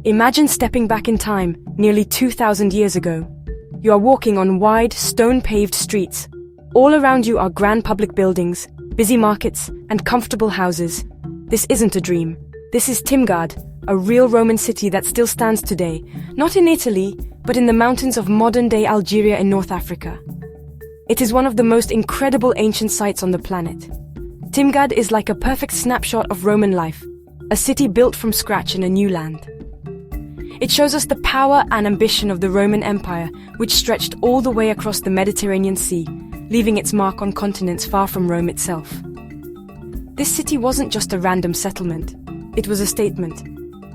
Imagine stepping back in time, nearly 2,000 years ago. You are walking on wide, stone-paved streets. All around you are grand public buildings, busy markets, and comfortable houses. This isn't a dream. This is Timgad, a real Roman city that still stands today, not in Italy, but in the mountains of modern-day Algeria in North Africa. It is one of the most incredible ancient sites on the planet. Timgad is like a perfect snapshot of Roman life, a city built from scratch in a new land. It shows us the power and ambition of the Roman Empire, which stretched all the way across the Mediterranean Sea, leaving its mark on continents far from Rome itself. This city wasn't just a random settlement, it was a statement.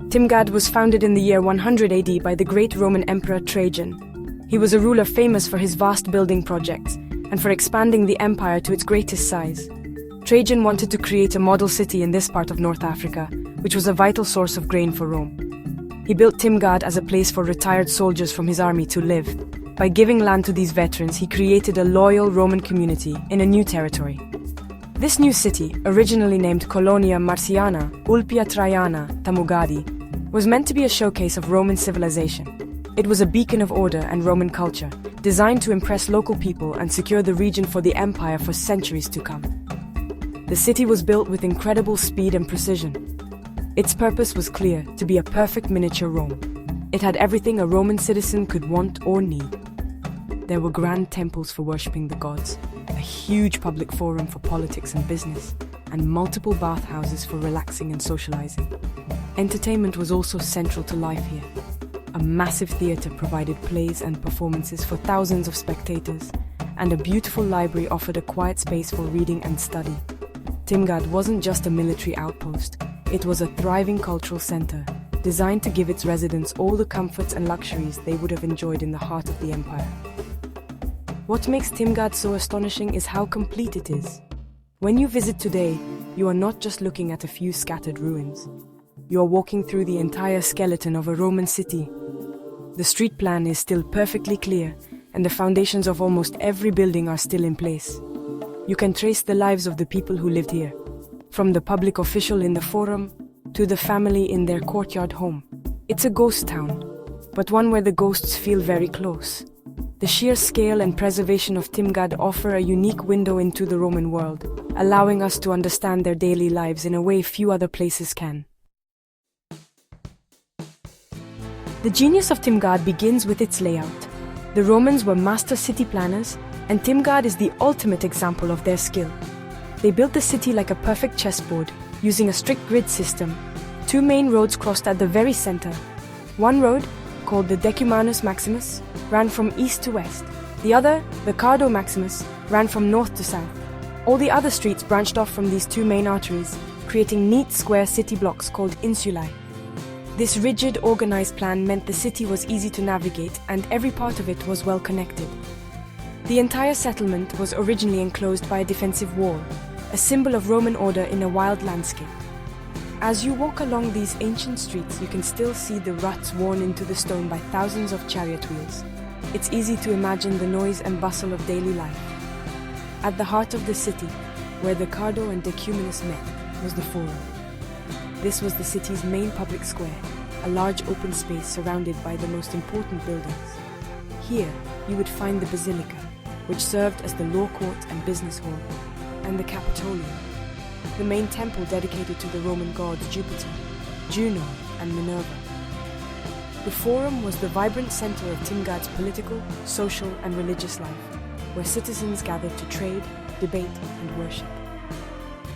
Timgad was founded in the year 100 AD by the great Roman Emperor Trajan. He was a ruler famous for his vast building projects and for expanding the empire to its greatest size. Trajan wanted to create a model city in this part of North Africa, which was a vital source of grain for Rome. He built Timgad as a place for retired soldiers from his army to live. By giving land to these veterans, he created a loyal Roman community in a new territory. This new city, originally named Colonia Marciana Ulpia Traiana Tamugadi, was meant to be a showcase of Roman civilization. It was a beacon of order and Roman culture, designed to impress local people and secure the region for the empire for centuries to come. The city was built with incredible speed and precision. Its purpose was clear: to be a perfect miniature Rome. It had everything a Roman citizen could want or need. There were grand temples for worshipping the gods, a huge public forum for politics and business, and multiple bathhouses for relaxing and socializing. Entertainment was also central to life here. A massive theater provided plays and performances for thousands of spectators, and a beautiful library offered a quiet space for reading and study. Timgad wasn't just a military outpost, it was a thriving cultural center, designed to give its residents all the comforts and luxuries they would have enjoyed in the heart of the empire. What makes Timgad so astonishing is how complete it is. When you visit today, you are not just looking at a few scattered ruins. You are walking through the entire skeleton of a Roman city. The street plan is still perfectly clear, and the foundations of almost every building are still in place. You can trace the lives of the people who lived here, from the public official in the forum to the family in their courtyard home. It's a ghost town, but one where the ghosts feel very close. The sheer scale and preservation of Timgad offer a unique window into the Roman world, allowing us to understand their daily lives in a way few other places can. The genius of Timgad begins with its layout. The Romans were master city planners, and Timgad is the ultimate example of their skill. They built the city like a perfect chessboard, using a strict grid system. Two main roads crossed at the very center. One road, called the decumanus maximus, ran from east to west. The other, the cardo maximus, ran from north to south. All the other streets branched off from these two main arteries, creating neat square city blocks called insulae. This rigid, organized plan meant the city was easy to navigate and every part of it was well connected. The entire settlement was originally enclosed by a defensive wall, a symbol of Roman order in a wild landscape. As you walk along these ancient streets, you can still see the ruts worn into the stone by thousands of chariot wheels. It's easy to imagine the noise and bustle of daily life. At the heart of the city, where the cardo and decumanus met, was the forum. This was the city's main public square, a large open space surrounded by the most important buildings. Here, you would find the basilica, which served as the law court and business hall, and the Capitolium, the main temple dedicated to the Roman gods Jupiter, Juno, and Minerva. The forum was the vibrant center of Timgad's political, social, and religious life, where citizens gathered to trade, debate, and worship.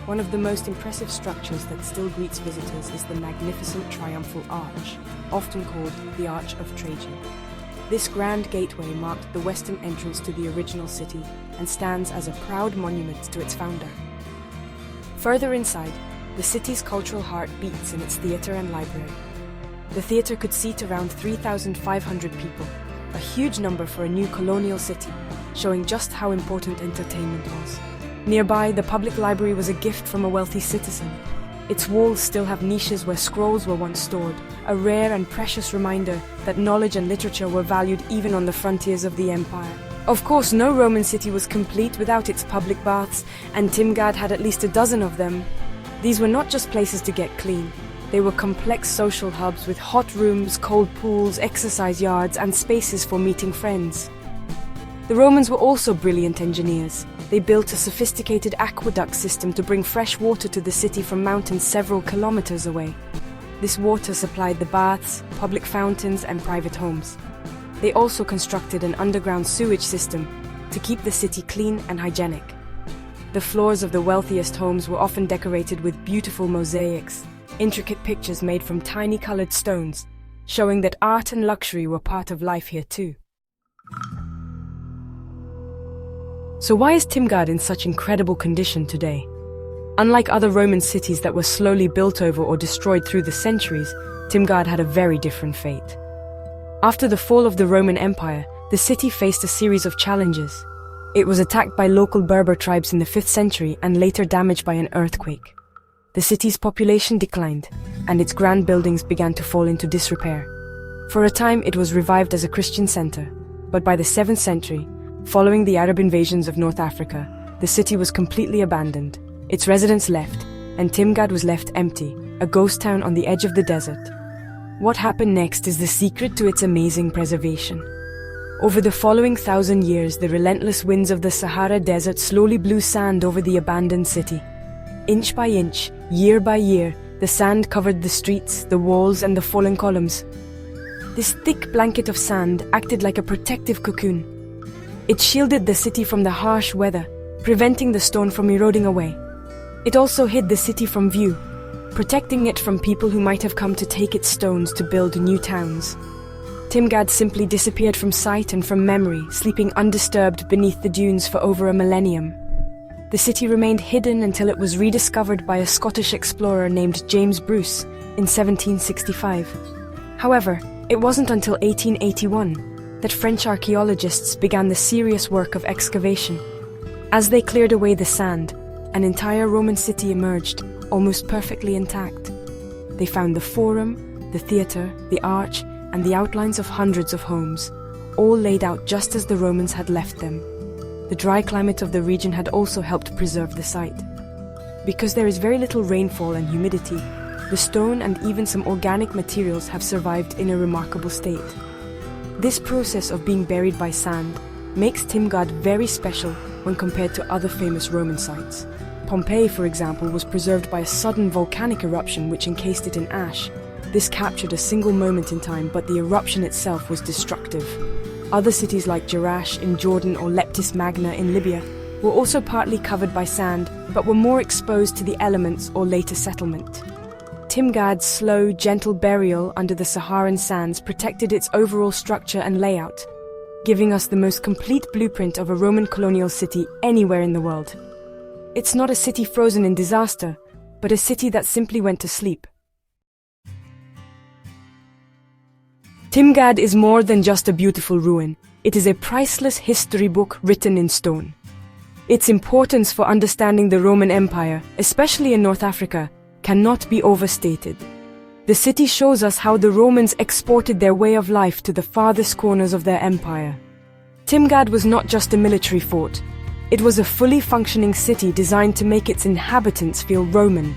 One of the most impressive structures that still greets visitors is the magnificent triumphal arch, often called the Arch of Trajan. This grand gateway marked the western entrance to the original city and stands as a proud monument to its founder. Further inside, the city's cultural heart beats in its theater and library. The theater could seat around 3,500 people, a huge number for a new colonial city, showing just how important entertainment was. Nearby, the public library was a gift from a wealthy citizen. Its walls still have niches where scrolls were once stored, a rare and precious reminder that knowledge and literature were valued even on the frontiers of the empire. Of course, no Roman city was complete without its public baths, and Timgad had at least a dozen of them. These were not just places to get clean. They were complex social hubs with hot rooms, cold pools, exercise yards, and spaces for meeting friends. The Romans were also brilliant engineers. They built a sophisticated aqueduct system to bring fresh water to the city from mountains several kilometers away. This water supplied the baths, public fountains, and private homes. They also constructed an underground sewage system to keep the city clean and hygienic. The floors of the wealthiest homes were often decorated with beautiful mosaics, intricate pictures made from tiny colored stones, showing that art and luxury were part of life here too. So why is Timgad in such incredible condition today? Unlike other Roman cities that were slowly built over or destroyed through the centuries, Timgad had a very different fate. After the fall of the Roman Empire, the city faced a series of challenges. It was attacked by local Berber tribes in the 5th century and later damaged by an earthquake. The city's population declined, and its grand buildings began to fall into disrepair. For a time, it was revived as a Christian center, but by the 7th century, following the Arab invasions of North Africa, the city was completely abandoned. Its residents left, and Timgad was left empty, a ghost town on the edge of the desert. What happened next is the secret to its amazing preservation. Over the following 1,000 years, the relentless winds of the Sahara Desert slowly blew sand over the abandoned city. Inch by inch, year by year, the sand covered the streets, the walls, and the fallen columns. This thick blanket of sand acted like a protective cocoon. It shielded the city from the harsh weather, preventing the stone from eroding away. It also hid the city from view, protecting it from people who might have come to take its stones to build new towns. Timgad simply disappeared from sight and from memory, sleeping undisturbed beneath the dunes for over a millennium. The city remained hidden until it was rediscovered by a Scottish explorer named James Bruce in 1765. However, it wasn't until 1881 that French archaeologists began the serious work of excavation. As they cleared away the sand, an entire Roman city emerged, almost perfectly intact. They found the forum, the theater, the arch, and the outlines of hundreds of homes, all laid out just as the Romans had left them. The dry climate of the region had also helped preserve the site. Because there is very little rainfall and humidity, the stone and even some organic materials have survived in a remarkable state. This process of being buried by sand makes Timgad very special when compared to other famous Roman sites. Pompeii, for example, was preserved by a sudden volcanic eruption which encased it in ash. This captured a single moment in time, but the eruption itself was destructive. Other cities like Jerash in Jordan or Leptis Magna in Libya were also partly covered by sand, but were more exposed to the elements or later settlement. Timgad's slow, gentle burial under the Saharan sands protected its overall structure and layout, giving us the most complete blueprint of a Roman colonial city anywhere in the world. It's not a city frozen in disaster, but a city that simply went to sleep. Timgad is more than just a beautiful ruin. It is a priceless history book written in stone. Its importance for understanding the Roman Empire, especially in North Africa, cannot be overstated. The city shows us how the Romans exported their way of life to the farthest corners of their empire. Timgad was not just a military fort. It was a fully functioning city designed to make its inhabitants feel Roman.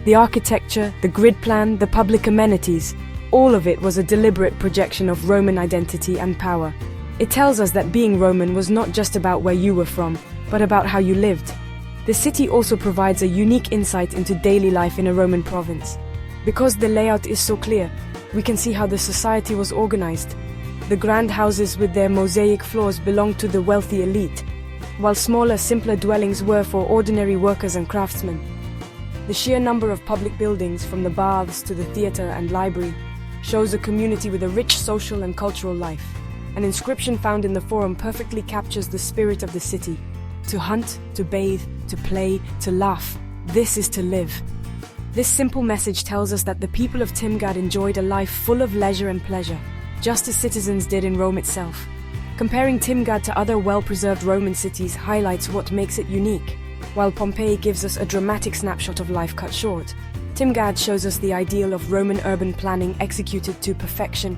The architecture, the grid plan, the public amenities, all of it was a deliberate projection of Roman identity and power. It tells us that being Roman was not just about where you were from, but about how you lived. The city also provides a unique insight into daily life in a Roman province. Because the layout is so clear, we can see how the society was organized. The grand houses with their mosaic floors belonged to the wealthy elite, while smaller, simpler dwellings were for ordinary workers and craftsmen. The sheer number of public buildings, from the baths to the theater and library, shows a community with a rich social and cultural life. An inscription found in the forum perfectly captures the spirit of the city. To hunt, to bathe, to play, to laugh, this is to live. This simple message tells us that the people of Timgad enjoyed a life full of leisure and pleasure, just as citizens did in Rome itself. Comparing Timgad to other well-preserved Roman cities highlights what makes it unique. While Pompeii gives us a dramatic snapshot of life cut short, Timgad shows us the ideal of Roman urban planning executed to perfection.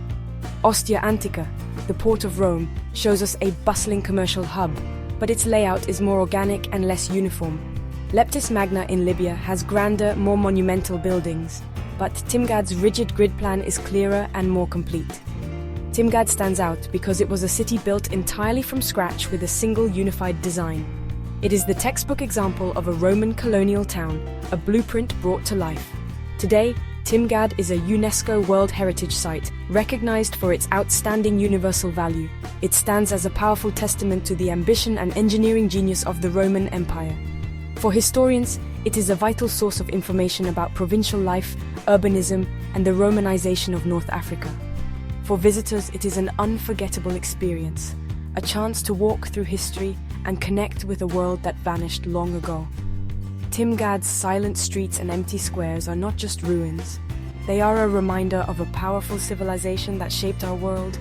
Ostia Antica, the port of Rome, shows us a bustling commercial hub, but its layout is more organic and less uniform. Leptis Magna in Libya has grander, more monumental buildings, but Timgad's rigid grid plan is clearer and more complete. Timgad stands out because it was a city built entirely from scratch with a single unified design. It is the textbook example of a Roman colonial town, a blueprint brought to life. Today, Timgad is a UNESCO World Heritage Site, recognized for its outstanding universal value. It stands as a powerful testament to the ambition and engineering genius of the Roman Empire. For historians, it is a vital source of information about provincial life, urbanism, and the Romanization of North Africa. For visitors, it is an unforgettable experience, a chance to walk through history and connect with a world that vanished long ago. Timgad's silent streets and empty squares are not just ruins. They are a reminder of a powerful civilization that shaped our world,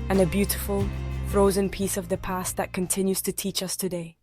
and a beautiful, frozen piece of the past that continues to teach us today.